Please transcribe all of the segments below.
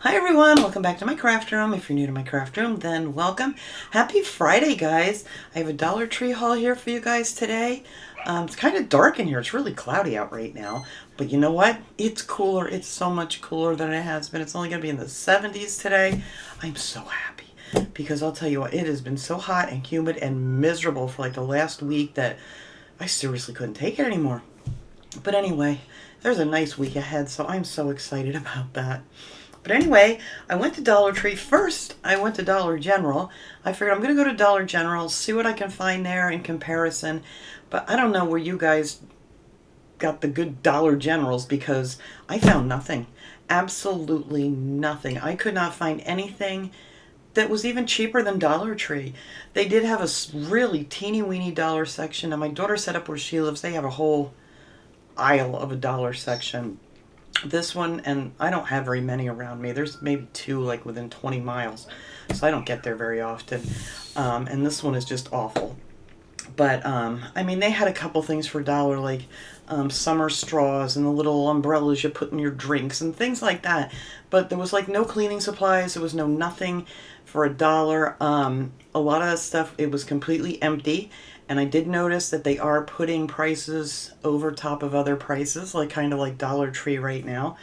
Hi everyone, welcome back to my craft room. If you're new to my craft room, then welcome. Happy Friday, guys. I have a Dollar Tree haul here for you guys today. It's kind of dark in here. It's really cloudy out right now. But you know what? It's cooler. It's so much cooler than it has been. It's only going to be in the 70s today. I'm so happy because I'll tell you what, it has been so hot and humid and miserable for like the last week that I seriously couldn't take it anymore. But anyway, there's a nice week ahead, so I'm so excited about that. But anyway, I went to Dollar Tree first. I went to Dollar General. I figured I'm going to go to Dollar General, see what I can find there in comparison. But I don't know where you guys got the good Dollar Generals because I found nothing. Absolutely nothing. I could not find anything that was even cheaper than Dollar Tree. They did have a really teeny weeny dollar section. And my daughter set up where she lives. They have a whole aisle of a dollar section. This one, and I don't have very many around me. There's maybe two like within 20 miles. So I don't get there very often. And this one is just awful. But, I mean, they had a couple things for $1, like summer straws and the little umbrellas you put in your drinks and things like that. But there was like no cleaning supplies. There was no nothing for $1. A lot of that stuff, it was completely empty. And I did notice that they are putting prices over top of other prices, like kind of like Dollar Tree right now.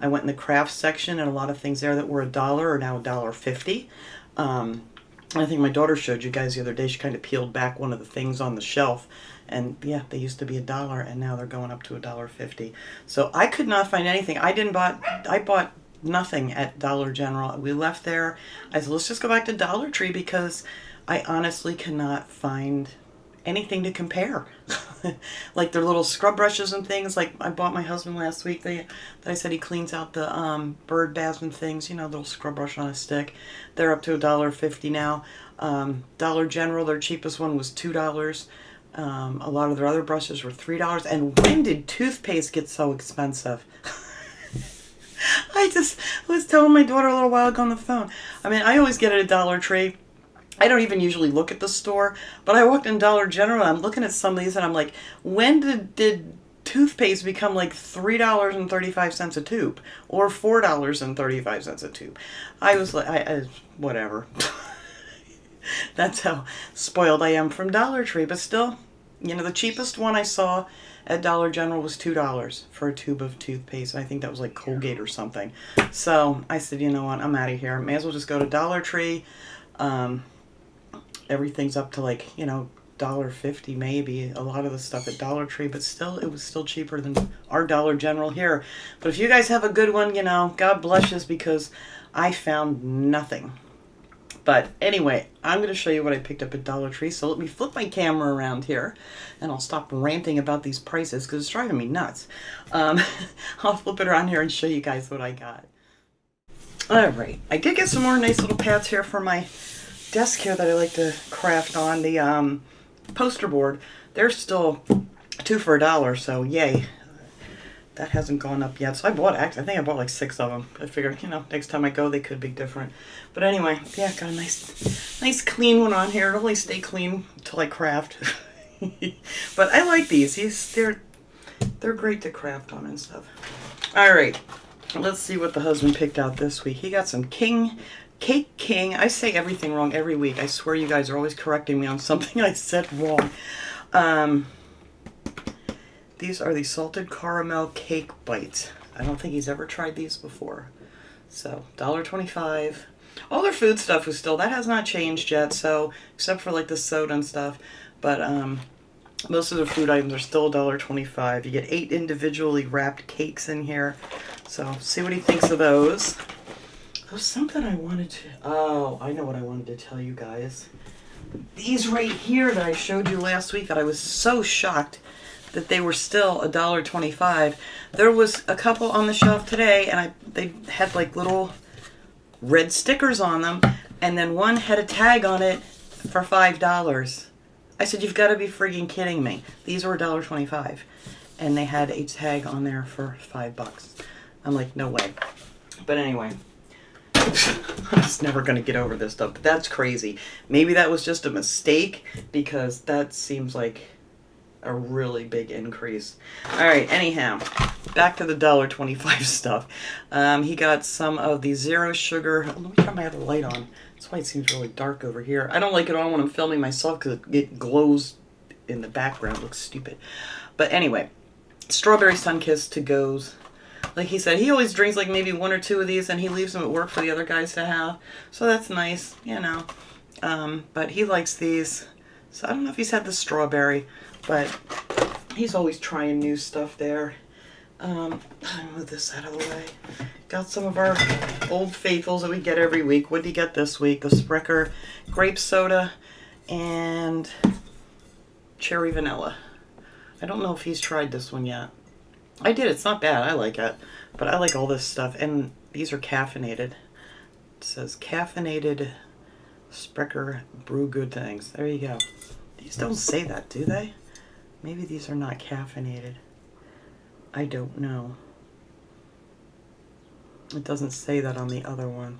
I went in the craft section and a lot of things there that were $1 are now $1.50. I think my daughter showed you guys the other day. She kind of peeled back one of the things on the shelf. And yeah, they used to be $1 and now they're going up to $1.50. So I could not find anything. I bought nothing at Dollar General. We left there. I said, let's just go back to Dollar Tree because I honestly cannot find anything to compare. Like their little scrub brushes and things. Like I bought my husband last week. That I said he cleans out the bird baths and things. You know, little scrub brush on a stick. They're up to $1.50 now. Dollar General, their cheapest one was $2. A lot of their other brushes were $3. And when did toothpaste get so expensive? I just was telling my daughter a little while ago on the phone. I mean, I always get it at Dollar Tree. I don't even usually look at the store, but I walked in Dollar General and I'm looking at some of these and I'm like, when did toothpaste become like $3.35 a tube or $4.35 a tube? I was like, whatever. That's how spoiled I am from Dollar Tree. But still, you know, the cheapest one I saw at Dollar General was $2 for a tube of toothpaste. I think that was like Colgate or something. So I said, you know what, I'm out of here. May as well just go to Dollar Tree. Everything's up to like, you know, $1.50 maybe, a lot of the stuff at Dollar Tree, but still, it was still cheaper than our Dollar General here. But if you guys have a good one, you know, God bless you, because I found nothing. But anyway, I'm going to show you what I picked up at Dollar Tree. So let me flip my camera around here and I'll stop ranting about these prices because it's driving me nuts. I'll flip it around here and show you guys what I got. All right, I did get some more nice little pads here for my desk here that I like to craft on. The poster board, they're still 2 for $1, so yay. That hasn't gone up yet. So I think I bought like 6 of them. I figured, you know, next time I go they could be different. But anyway, yeah, got a nice clean one on here. It'll only stay clean until I craft. But I like these. They're great to craft on and stuff. All right, let's see what the husband picked out this week. He got some Cake King. I say everything wrong every week. I swear you guys are always correcting me on something I said wrong. These are the salted caramel cake bites. I don't think he's ever tried these before. So, $1.25. All their food stuff is still, that has not changed yet, so, except for like the soda and stuff. But, most of the food items are still $1.25. You get 8 individually wrapped cakes in here. So, see what he thinks of those. There was something I wanted to... Oh, I know what I wanted to tell you guys. These right here that I showed you last week that I was so shocked that they were still $1.25. There was a couple on the shelf today, and they had like little red stickers on them, and then one had a tag on it for $5. I said, you've got to be freaking kidding me. These were $1.25, and they had a tag on there for $5. I'm like, no way. But anyway... I'm just never going to get over this stuff, but that's crazy. Maybe that was just a mistake because that seems like a really big increase. All right, anyhow, back to the $1.25 stuff. He got some of the zero sugar. Let me turn my other light on. That's why it seems really dark over here. I don't like it on when I'm filming myself because it glows in the background. It looks stupid. But anyway, strawberry Sunkist to-goes. Like he said, he always drinks like maybe 1 or 2 of these and he leaves them at work for the other guys to have. So that's nice, you know. But he likes these. So I don't know if he's had the strawberry, but he's always trying new stuff there. I'll move this out of the way. Got some of our old faithfuls that we get every week. What did he get this week? The Sprecher grape soda and cherry vanilla. I don't know if he's tried this one yet. I did. It's not bad. I like it. But I like all this stuff. And these are caffeinated. It says caffeinated Sprecher brew good things. There you go. These don't say that, do they? Maybe these are not caffeinated. I don't know. It doesn't say that on the other one.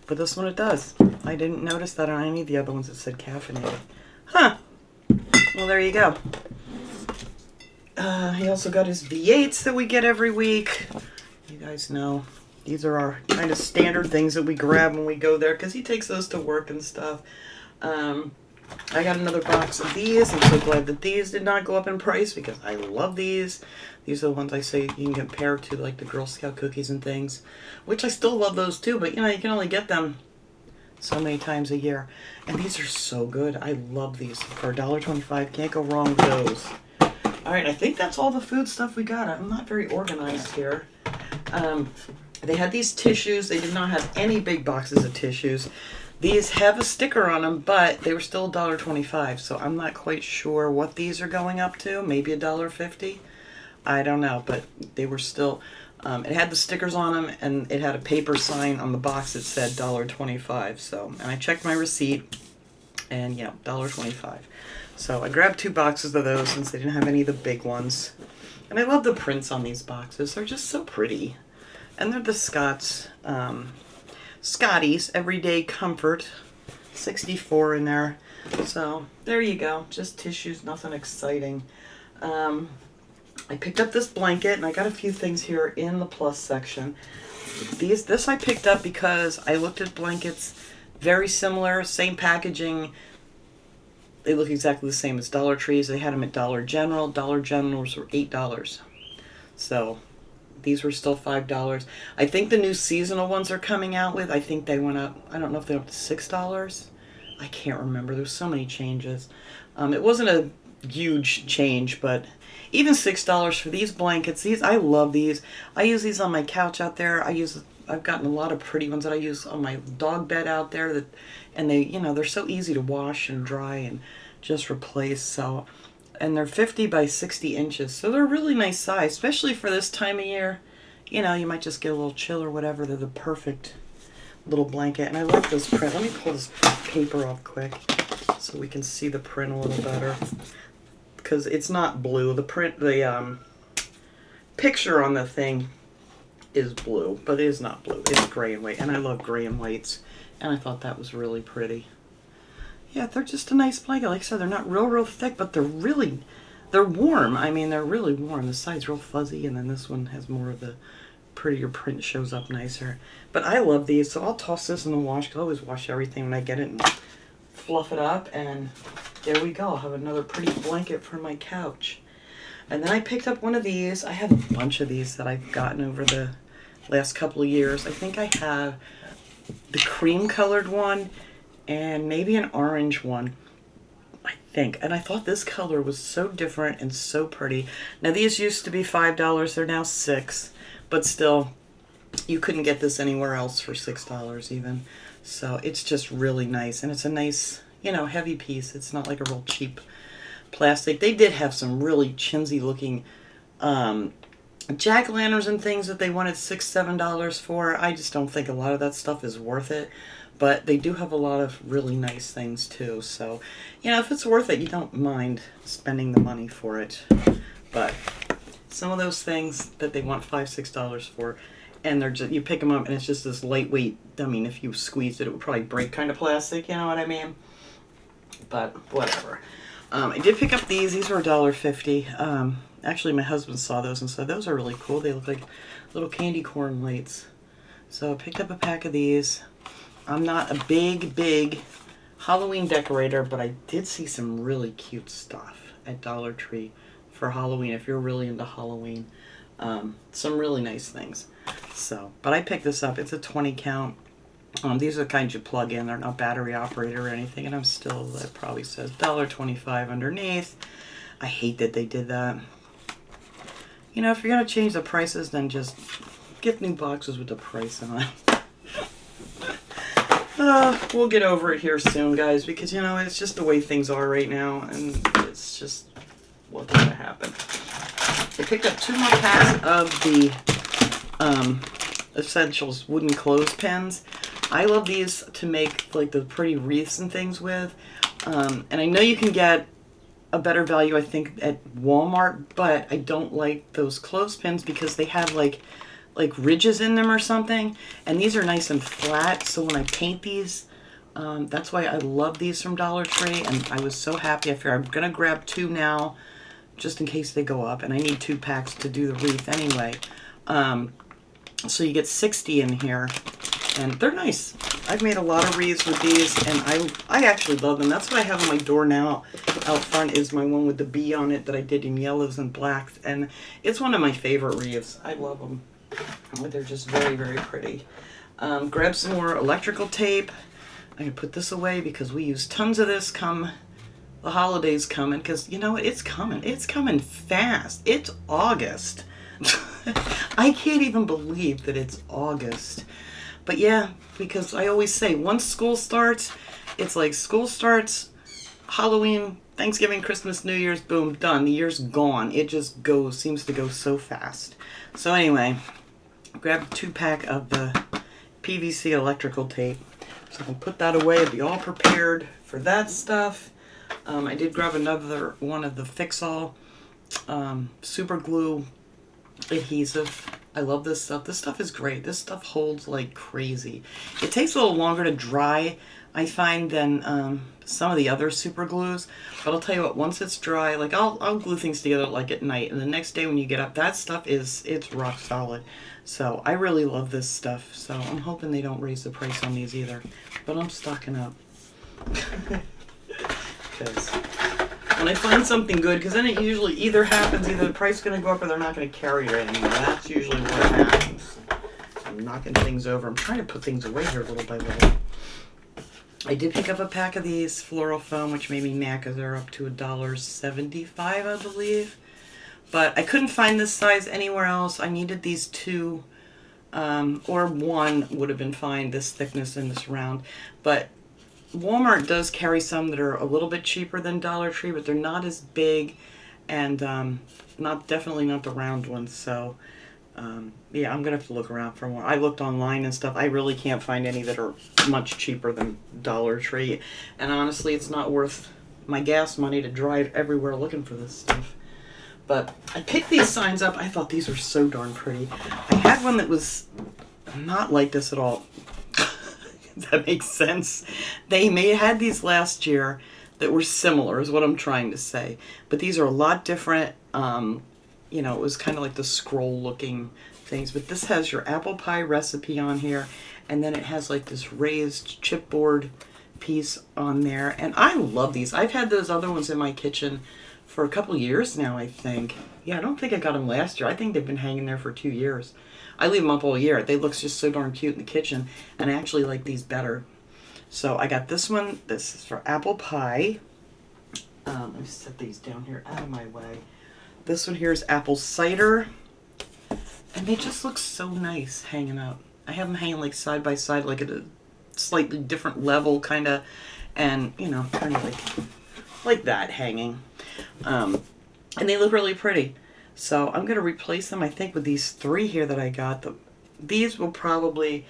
But this one it does. I didn't notice that on any of the other ones that said caffeinated. Huh. Well, there you go. He also got his V8s that we get every week. You guys know. These are our kind of standard things that we grab when we go there because he takes those to work and stuff. I got another box of these. I'm so glad that these did not go up in price because I love these. These are the ones I say you can compare to like the Girl Scout cookies and things, which I still love those too, but you know, you can only get them so many times a year. And these are so good. I love these. For $1.25, can't go wrong with those. All right, I think that's all the food stuff we got. I'm not very organized here. They had these tissues. They did not have any big boxes of tissues. These have a sticker on them, but they were still $1.25, so I'm not quite sure what these are going up to. Maybe $1.50. I don't know, but they were still... it had the stickers on them, and it had a paper sign on the box that said $1.25. So, and I checked my receipt, and yeah, $1.25. So I grabbed 2 boxes of those since they didn't have any of the big ones. And I love the prints on these boxes. They're just so pretty. And they're the Scotty's Everyday Comfort. 64 in there. So there you go. Just tissues, nothing exciting. I picked up this blanket, and I got a few things here in the plus section. This I picked up because I looked at blankets, very similar, same packaging. They look exactly the same as Dollar Trees. They had them at Dollar General. Dollar Generals were $8. So these were still $5. I think the new seasonal ones are coming out with. I think they went up. I don't know if they're up to $6. I can't remember. There's so many changes. It wasn't a huge change, but even $6 for these blankets. These, I love these. I use these on my couch out there. I've gotten a lot of pretty ones that I use on my dog bed out there. And they, you know, they're so easy to wash and dry and just replace. So, and they're 50 by 60 inches. So they're a really nice size, especially for this time of year. You know, you might just get a little chill or whatever. They're the perfect little blanket. And I like this print. Let me pull this paper off quick so we can see the print a little better. Because it's not blue. The picture on the thing is blue, but it is not blue. It's gray and white. And I love gray and whites. And I thought that was really pretty. Yeah, they're just a nice blanket. Like I said, they're not real thick, but they're warm. I mean, they're really warm. The side's real fuzzy, and then this one has more of the prettier print, shows up nicer. But I love these, so I'll toss this in the wash, because I always wash everything when I get it and fluff it up, and there we go. I'll have another pretty blanket for my couch. And then I picked up one of these. I have a bunch of these that I've gotten over the last couple of years. I think I have the cream colored one and maybe an orange one, I think. And I thought this color was so different and so pretty. Now these used to be $5, they're now $6, but still you couldn't get this anywhere else for $6 even. So it's just really nice, and it's a nice, you know, heavy piece. It's not like a real cheap plastic. They did have some really chintzy looking jack-o'-lanterns and things that they wanted $6, $7 for. I just don't think a lot of that stuff is worth it. But they do have a lot of really nice things too. So, you know, if it's worth it, you don't mind spending the money for it. But some of those things that they want $5, $6 for, and they're just, you pick them up and it's just this lightweight, I mean, if you squeezed it, it would probably break kind of plastic, you know what I mean? But whatever. I did pick up these. These were $1.50. Actually, my husband saw those and said those are really cool. They look like little candy corn lights. So I picked up a pack of these. I'm not a big Halloween decorator, but I did see some really cute stuff at Dollar Tree for Halloween, if you're really into Halloween. Some really nice things. So, but I picked this up. It's a 20 count. These are the kinds you plug in. They're not battery operated or anything. And I'm still, that probably says $1.25 underneath. I hate that they did that. You know, if you're going to change the prices, then just get new boxes with the price on it. We'll get over it here soon, guys, because, you know, it's just the way things are right now. And it's just what's going to happen. I picked up 2 more packs of the Essentials wooden clothespins. I love these to make like the pretty wreaths and things with. And I know you can get a better value, I think, at Walmart, but I don't like those clothespins because they have like ridges in them or something. And these are nice and flat, so when I paint these, that's why I love these from Dollar Tree. And I was so happy. I figured I'm going to grab 2 now, just in case they go up. And I need 2 packs to do the wreath anyway. So you get 60 in here. And they're nice. I've made a lot of wreaths with these, and I actually love them. That's what I have on my door now. Out front is my one with the bee on it that I did in yellows and blacks. And it's one of my favorite wreaths. I love them. They're just very, very pretty. Grab some more electrical tape. I'm going to put this away because we use tons of this come the holidays coming. Because, you know, it's coming. It's coming fast. It's August. I can't even believe that it's August. But yeah, because I always say, once school starts, it's like school starts, Halloween, Thanksgiving, Christmas, New Year's, boom, done. The year's gone. It just seems to go so fast. So anyway, grab a 2-pack of the PVC electrical tape. So I can put that away and be all prepared for that stuff. I did grab another one of the Fix-All super glue adhesive. I love this stuff. This stuff is great. This stuff holds like crazy. It takes a little longer to dry, I find, than some of the other super glues. But I'll tell you what, once it's dry, like I'll glue things together like at night, and the next day when you get up, that stuff it's rock solid. So I really love this stuff. So I'm hoping they don't raise the price on these either. But I'm stocking up. Because when I find something good, because then it usually either happens, either the price is going to go up or they're not going to carry it anymore. That's usually what happens. I'm knocking things over. I'm trying to put things away here little by little. I did pick up a pack of these floral foam, which made me mad because they're up to $1.75, I believe. But I couldn't find this size anywhere else. I needed these 2, or 1 would have been fine, this thickness and this round. But Walmart does carry some that are a little bit cheaper than Dollar Tree, but they're not as big, and definitely not the round ones. So yeah, I'm gonna have to look around for more. I looked online and stuff. I really can't find any that are much cheaper than Dollar Tree, and honestly, it's not worth my gas money to drive everywhere looking for this stuff. But I picked these signs up. I thought these were so darn pretty. I had one that was not like this at all. That makes sense. They had these last year that were similar, is what I'm trying to say. But these are a lot different. You know, it was kind of like the scroll looking things. But this has your apple pie recipe on here. And then it has like this raised chipboard piece on there. And I love these. I've had those other ones in my kitchen for a couple years now, I think. Yeah, I don't think I got them last year. I think they've been hanging there for 2 years. I leave them up all year. They look just so darn cute in the kitchen, and I actually like these better. So I got this one. This is for apple pie. Let me set these down here out of my way. This one here is apple cider, and they just look so nice hanging up. I have them hanging like side by side, like at a slightly different level, kind of, and you know, kind of like that hanging. And they look really pretty. So I'm going to replace them, I think, with these 3 here that I got. These will probably,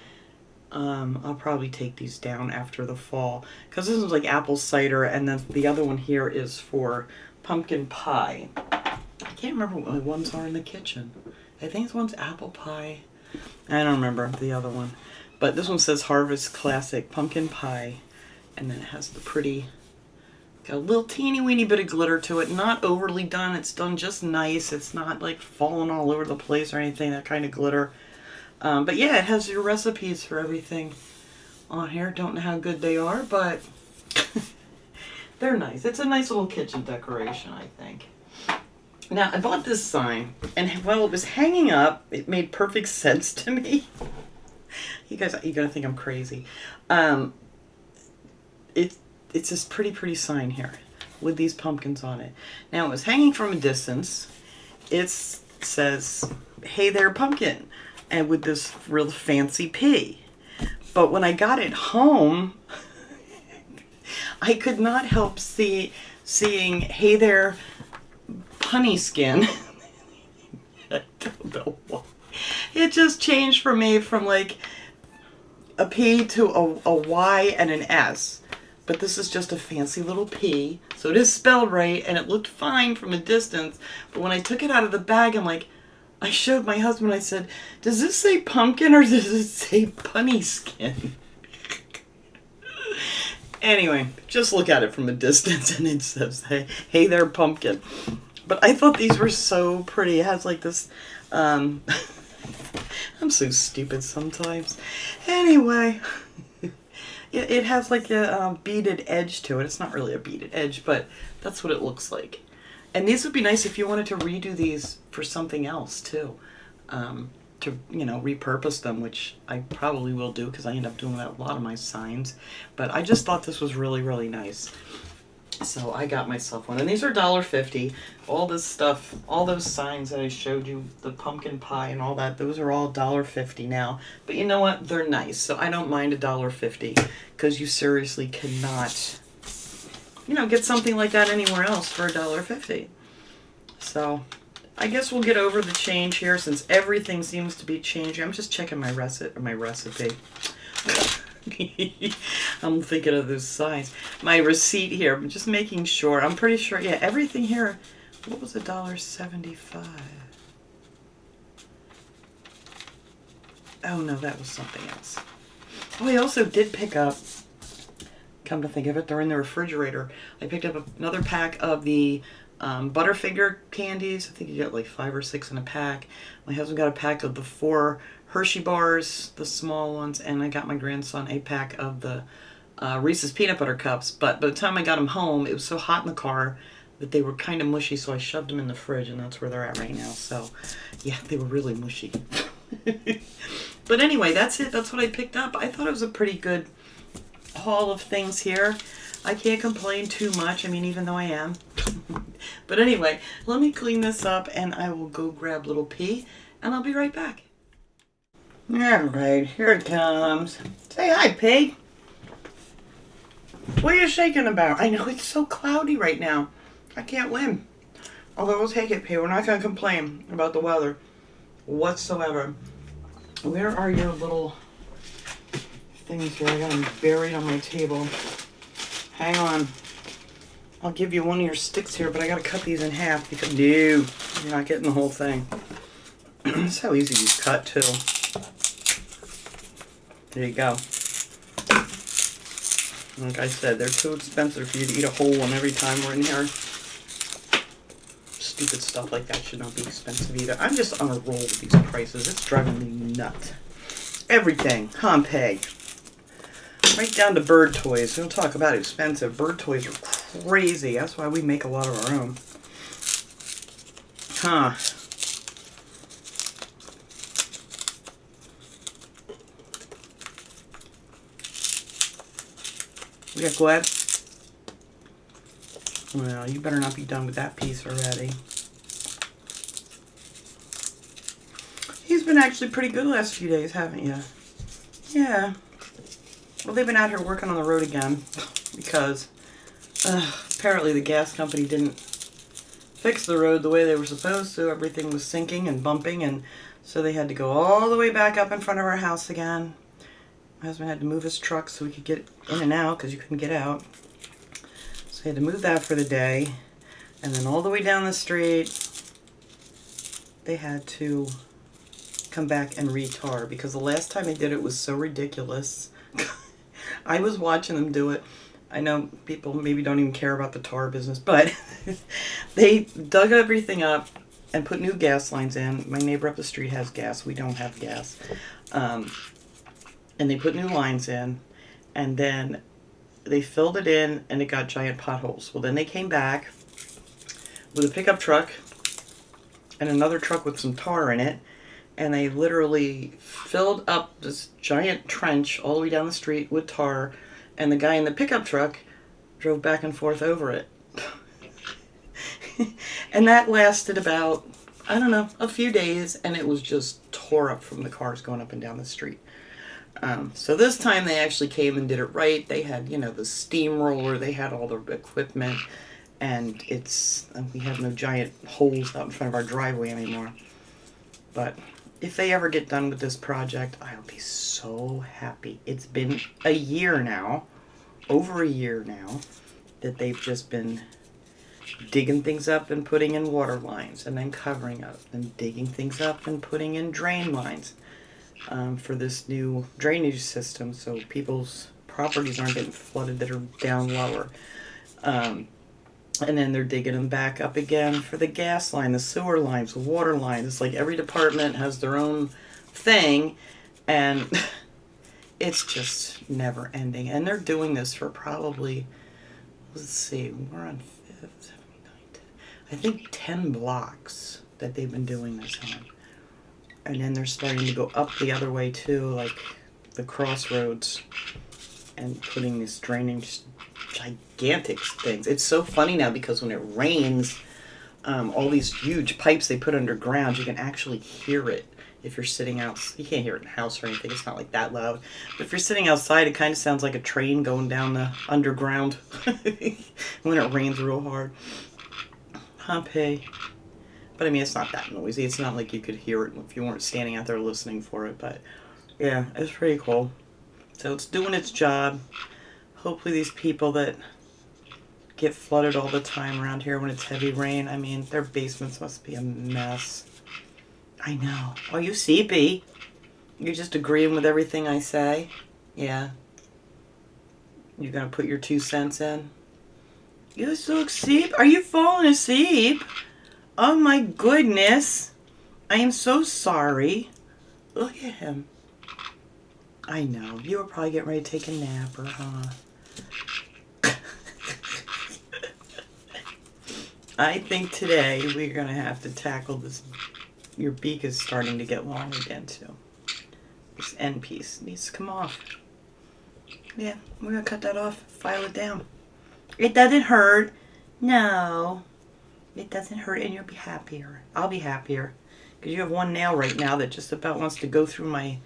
I'll probably take these down after the fall. Because this one's like apple cider, and then the other one here is for pumpkin pie. I can't remember what my ones are in the kitchen. I think this one's apple pie. I don't remember the other one. But this one says Harvest Classic Pumpkin Pie. And then it has the pretty Got a little teeny weeny bit of glitter to it. Not overly done. It's done just nice. It's not like falling all over the place or anything, that kind of glitter. But yeah, it has your recipes for everything on here. Don't know how good they are, but they're nice. It's a nice little kitchen decoration, I think. Now, I bought this sign, and while it was hanging up, it made perfect sense to me. You guys, you're going to think I'm crazy. It's this pretty sign here with these pumpkins on it. Now, it was hanging from a distance. It says, "Hey there, pumpkin," and with this real fancy P. But when I got it home, I could not help seeing, "Hey there, punny skin." I don't know why. It just changed for me from like a P to a Y and an S. But this is just a fancy little P. So it is spelled right, and it looked fine from a distance. But when I took it out of the bag, I showed my husband, I said, "Does this say pumpkin or does it say punny skin?" Anyway, just look at it from a distance and it says, hey there, pumpkin. But I thought these were so pretty. It has like this, I'm so stupid sometimes. Anyway, it has like a beaded edge to it. It's not really a beaded edge, but that's what it looks like. And these would be nice if you wanted to redo these for something else too. To, repurpose them, which I probably will do because I end up doing that a lot of my signs. But I just thought this was really nice. So I got myself one. And these are $1.50. All this stuff, all those signs that I showed you, the pumpkin pie and all that, those are all $1.50 now. But you know what? They're nice. So I don't mind $1.50 because you seriously cannot, get something like that anywhere else for $1.50. So I guess we'll get over the change here since everything seems to be changing. I'm just checking my recipe. I'm thinking of those signs. My receipt here. I'm just making sure. I'm pretty sure. Yeah, everything here. What was $1.75? Oh no, that was something else. Oh, I also did pick up. Come to think of it, they're in the refrigerator. I picked up another pack of the Butterfinger candies. I think you get like 5 or 6 in a pack. My husband got a pack of the 4 Hershey bars, the small ones, and I got my grandson a pack of the Reese's peanut butter cups. But by the time I got them home, it was so hot in the car that they were kind of mushy, so I shoved them in the fridge, and that's where they're at right now. So yeah, they were really mushy. But anyway, that's it. That's what I picked up. I thought it was a pretty good haul of things here. I can't complain too much. I mean, even though I am. But anyway, let me clean this up and I will go grab little P and I'll be right back. Alright, here it comes. Say hi, P. What are you shaking about? I know it's so cloudy right now. I can't win. Although we'll take it, P. We're not going to complain about the weather whatsoever. Where are your little things here? I got them buried on my table. Hang on. I'll give you one of your sticks here, but I gotta cut these in half because no, you're not getting the whole thing. That's how easy these cut too. There you go. Like I said, they're too expensive for you to eat a whole one every time we're in here. Stupid stuff like that should not be expensive either. I'm just on a roll with these prices. It's driving me nuts. Everything. Pompeii. Right down to bird toys. We'll talk about expensive. Bird toys are crazy. That's why we make a lot of our own. Huh. You got glad? Well, you better not be done with that piece already. He's been actually pretty good the last few days, haven't you? Yeah. Well, they've been out here working on the road again because apparently the gas company didn't fix the road the way they were supposed to. Everything was sinking and bumping, and so they had to go all the way back up in front of our house again. My husband had to move his truck so we could get in and out because you couldn't get out. So he had to move that for the day. And then all the way down the street, they had to come back and retar because the last time they did it was so ridiculous. I was watching them do it, I know people maybe don't even care about the tar business, but they dug everything up and put new gas lines in. My neighbor up the street has gas. We don't have gas. And they put new lines in, and then they filled it in, and it got giant potholes. Well, then they came back with a pickup truck and another truck with some tar in it, and they literally filled up this giant trench all the way down the street with tar, and the guy in the pickup truck drove back and forth over it. And that lasted about, I don't know, a few days, and it was just tore up from the cars going up and down the street. So this time they actually came and did it right. They had, the steamroller, they had all the equipment, and we have no giant holes out in front of our driveway anymore. But if they ever get done with this project, I'll be so happy. It's been a year now, over a year now, that they've just been digging things up and putting in water lines, and then covering up, and digging things up and putting in drain lines for this new drainage system, so people's properties aren't getting flooded that are down lower. And then they're digging them back up again for the gas line, the sewer lines, the water lines. It's like every department has their own thing, and it's just never ending. And they're doing this for probably, let's see, we're on 5th, 7, 9, 10, I think 10 blocks that they've been doing this on. And then they're starting to go up the other way too, like the crossroads, and putting this drainage, gigantic things. It's so funny now because when it rains, all these huge pipes they put underground, you can actually hear it if you're sitting out. You can't hear it in the house or anything. It's not like that loud. But if you're sitting outside, it kind of sounds like a train going down the underground when it rains real hard. Pompeii. But I mean, it's not that noisy. It's not like you could hear it if you weren't standing out there listening for it. But yeah, it's pretty cool. So it's doing its job. Hopefully these people that get flooded all the time around here when it's heavy rain, I mean, their basements must be a mess. I know. Oh, you sleepy? You're just agreeing with everything I say? Yeah. You're going to put your 2 cents in? You're so asleep? Are you falling asleep? Oh my goodness. I am so sorry. Look at him. I know. You were probably getting ready to take a nap, huh? I think today we're going to have to tackle this. Your beak is starting to get long again, too. This end piece needs to come off. Yeah, we're going to cut that off. File it down. It doesn't hurt. No. It doesn't hurt, and you'll be happier. I'll be happier. Because you have one nail right now that just about wants to go through my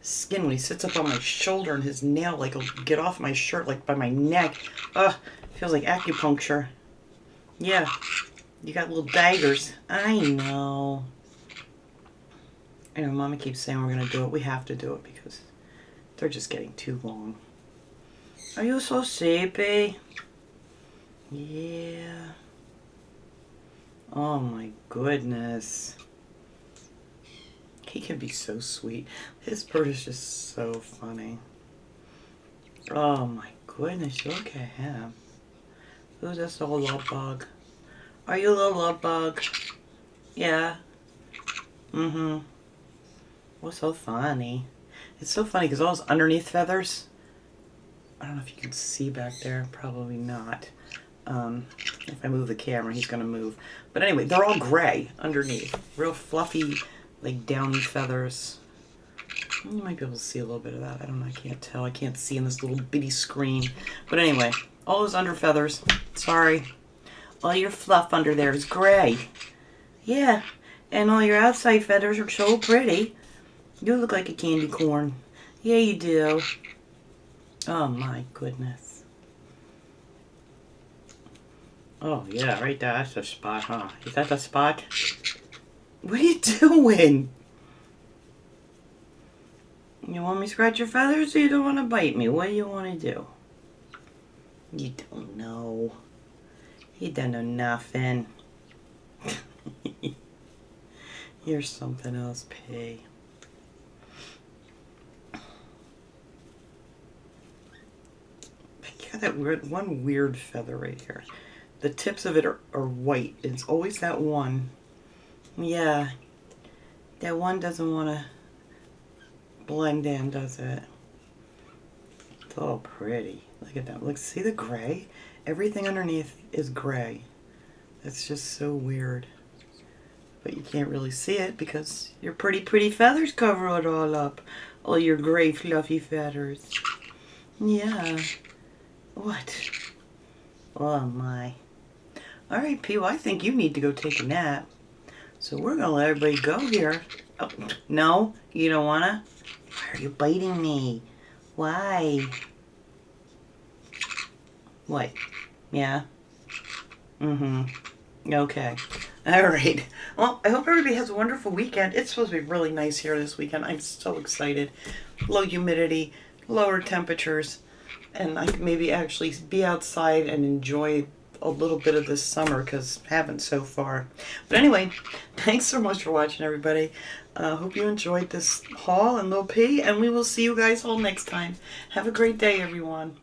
skin when he sits up on my shoulder, and his nail like will get off my shirt like by my neck. Ugh, feels like acupuncture. Yeah, you got little daggers. I know. I know, Mama keeps saying we're going to do it. We have to do it because they're just getting too long. Are you so sleepy? Yeah. Oh my goodness. He can be so sweet. His bird is just so funny. Oh my goodness, look at him. Who's this little love bug? Are you a little love bug? Yeah. Mm-hmm. What's so funny? It's so funny because all those underneath feathers, I don't know if you can see back there. Probably not. If I move the camera, he's going to move. But anyway, they're all gray underneath. Real fluffy, like downy feathers. You might be able to see a little bit of that. I don't know. I can't tell. I can't see in this little bitty screen. But anyway, all those under feathers. Sorry. All your fluff under there is gray. Yeah. And all your outside feathers are so pretty. You look like a candy corn. Yeah, you do. Oh, my goodness. Oh, yeah, right there. That's the spot, huh? Is that the spot? What are you doing? You want me to scratch your feathers or you don't want to bite me? What do you want to do? You don't know. You don't know nothing. Here's something else, P. that one weird feather right here. The tips of it are white. It's always that one. Yeah. That one doesn't want to blend in, does it? It's all pretty. Look at that. Look, see the gray? Everything underneath is gray. That's just so weird. But you can't really see it because your pretty feathers cover it all up. All your gray fluffy feathers. Yeah. What? Oh my. Alright, P, well, I think you need to go take a nap. So we're going to let everybody go here. Oh, no? You don't want to? Why are you biting me? Why? What? Yeah? Mm-hmm. Okay. All right. Well, I hope everybody has a wonderful weekend. It's supposed to be really nice here this weekend. I'm so excited. Low humidity, lower temperatures, and I can maybe actually be outside and enjoy a little bit of this summer because haven't so far. But anyway, thanks so much for watching, everybody. Hope you enjoyed this haul and Lil P, and we will see you guys all next time. Have a great day, everyone.